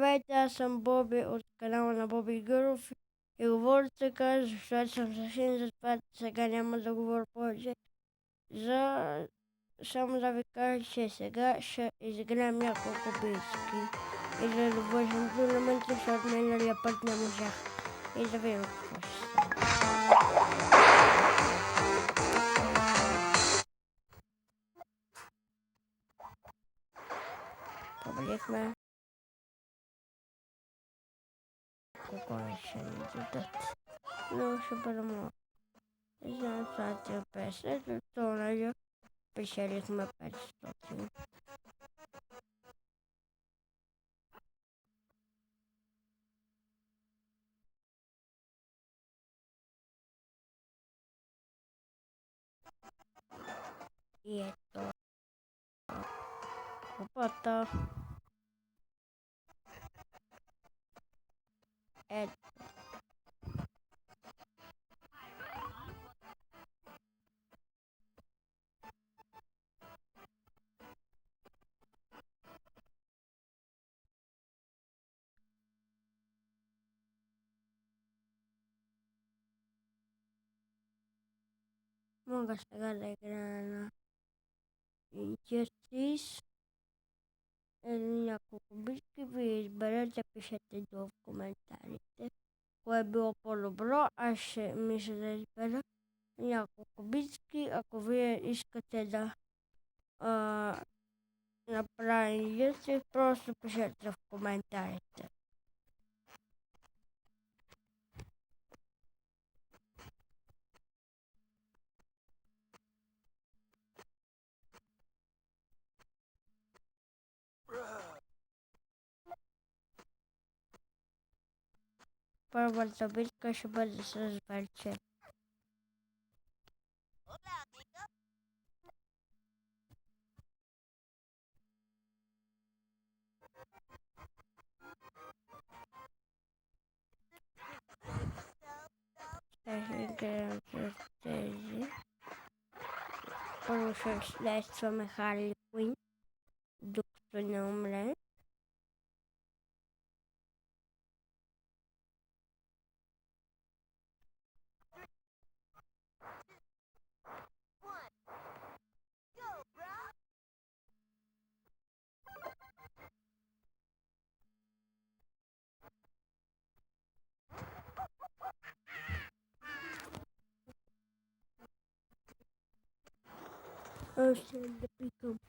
Здравейте, аз съм Боби от канала на Боби Гъров и говоря така, защото съм съвсем, затова сега няма да говоря повече. Само да ви кажа, че сега ще изиграем няколко биски и да довършим турнаменти, защото миналия път не можах. И да видим какво ще стане. Победихме. Колко ще ни дадат. Но ще бъде много. Знам, това е 50, то нали печелихме 500. И ето купата. Ето. Мога сега да играя на Injustice или няколко битки. Вие изберете, пишете долу в коментарите. Кое е било по-добро, аз ще мисля да избера няколко битки. Ако вие искате да направим Injustice, просто пишете в коментарите. Първата битка ще бъде с Верче. Ще играем с тези. Първо ще следстваме Харли Куин, докато не умре. Ще да пикам.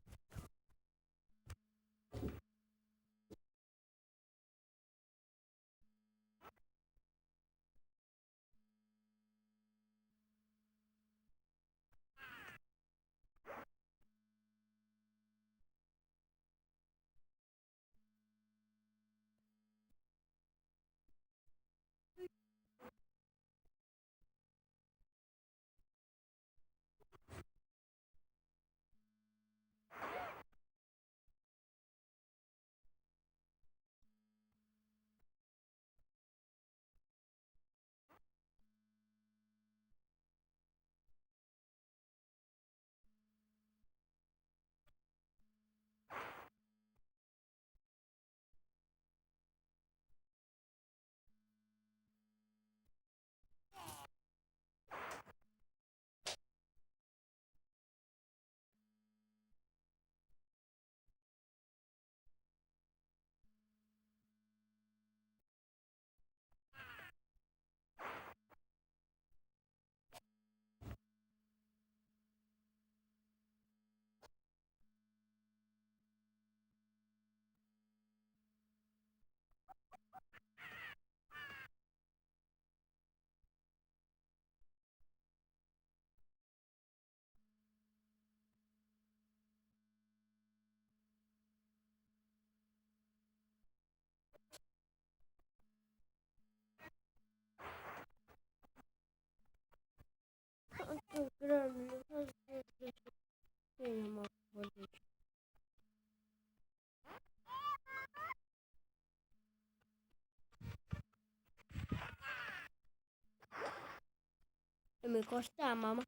Ами, какво става, мама?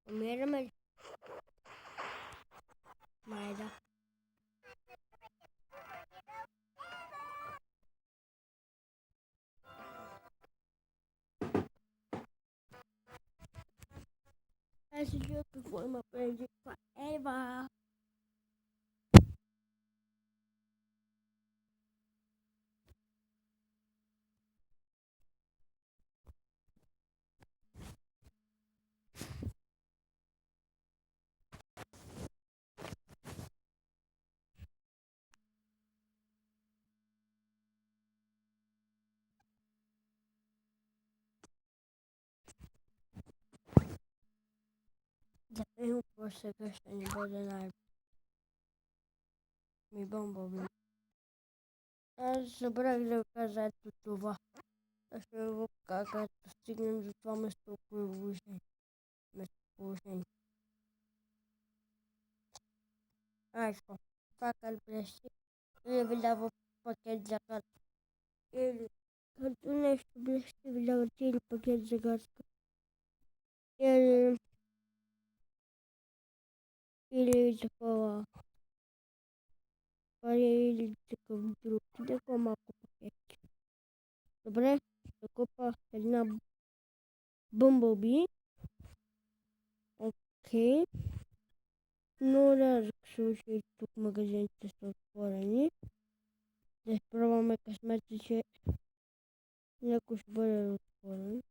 Умираме ли? Май да. message you before my friends forever. Dlatego proszę gościa nie będę na mi Bumblebee. A zabrakło gazetu tuwa. A się kaka stygnem rzucamy stopy później. Później. Ecco, fac al presti. Io vi davo pacchetto a casa. Non è presti, vi davo il pacchetto a casa. Или такого паралитиков вдруг такого маку пакетик. Добре, купа една Bumblebee. Окей. Но рядък случай тук магазините са отворени. Да изпробваме късмета, че някой ще бъде отворен.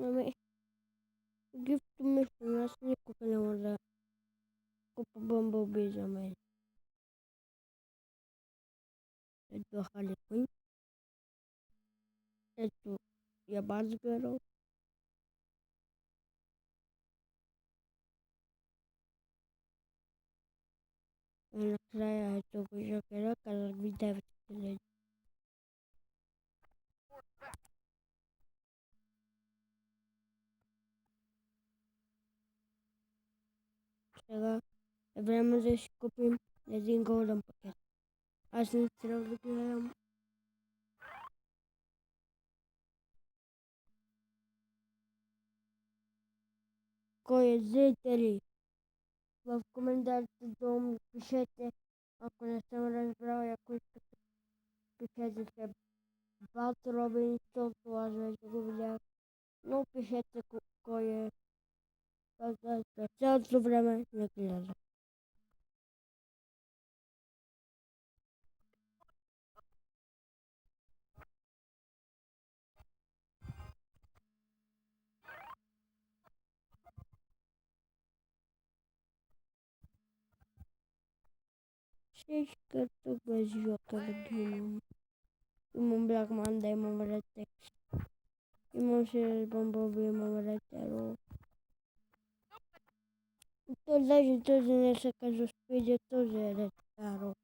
Ами, гифто mission, аз никога няма да купа Bumblebee за мен. Ето Harley Quinn. Ето Ябаз Girl. И накрая ето го Жокера, казах ви 9 000. Сега е време да си купим един голден пакет. Аз не трябва да гледам. Кой е зрители? В коментарите долу ми пишете, ако не съм разбрал, ако искате пишете се Бат Робин, защото аз вече го видях. Но пишете кой е. Цялото време не гледам. Всичко тук без Жокер ги имам. Имам Black Mamba, имам Red Text. Имам си Bumblebee, имам Red Arrow. То даже този не се казва Speedy, този е Red Arrow.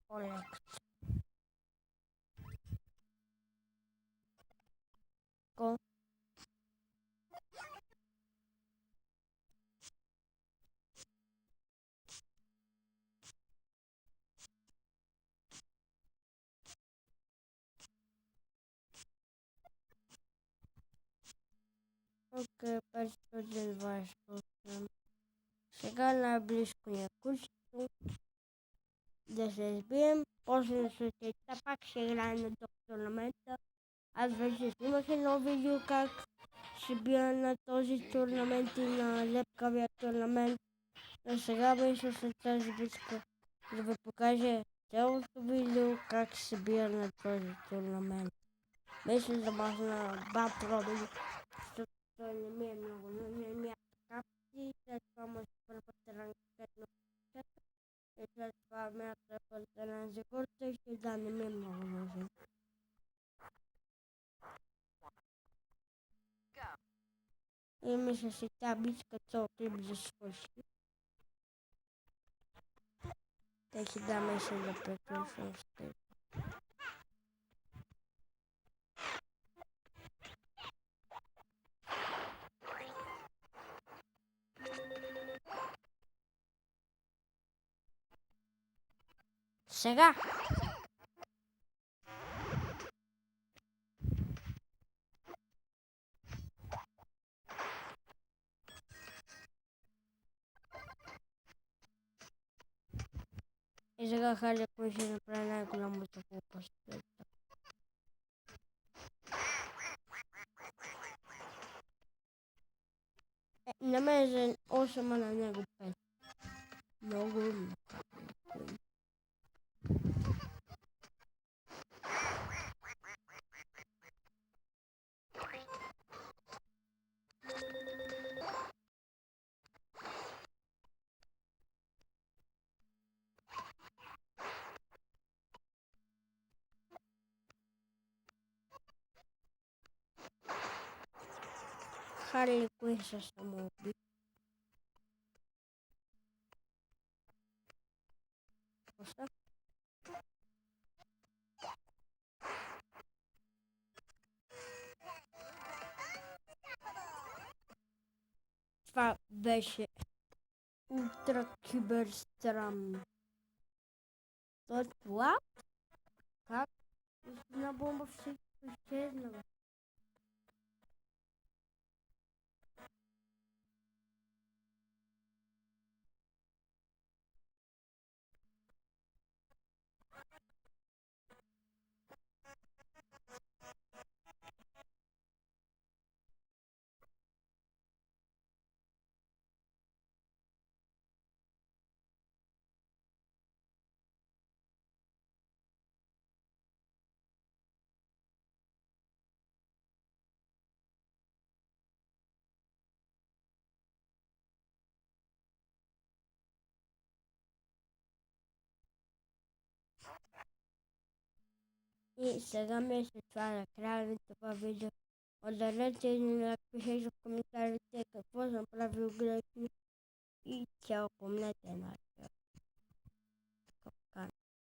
Олег. Ко? Окей, 528. Сега най-близко ни е кучето. Да се избием. После на сутринта пак ще играем на този турнамента. Аз вече снимах едно видео как ще бия на този турнамент и на лепкавия турнамент. А сега беше след тази битка да ви покажа цялото видео как се бия на този турнамент. Беше забавна Бат Робин, защото той не ми е много, но не ми е капки, след това му се първата ранка на И след това мятате тази куртка и ще да не ми е много нужен. И мисля си тя битка цял клип да свърши. Те си даме се да приключвам с теб. Сега! И сега Харли Квин ще направи най-голямата глупост. На мен за 8, а на него 5. Много умно. Харли Квин се самоуби. Просто. Това беше ултра кибер странно. Това? Как? На бомба всичко изчезна. И сега мисля това на края на това видео. Ударете и напишете в коментарите какво съм правил грешно и цяло помнете на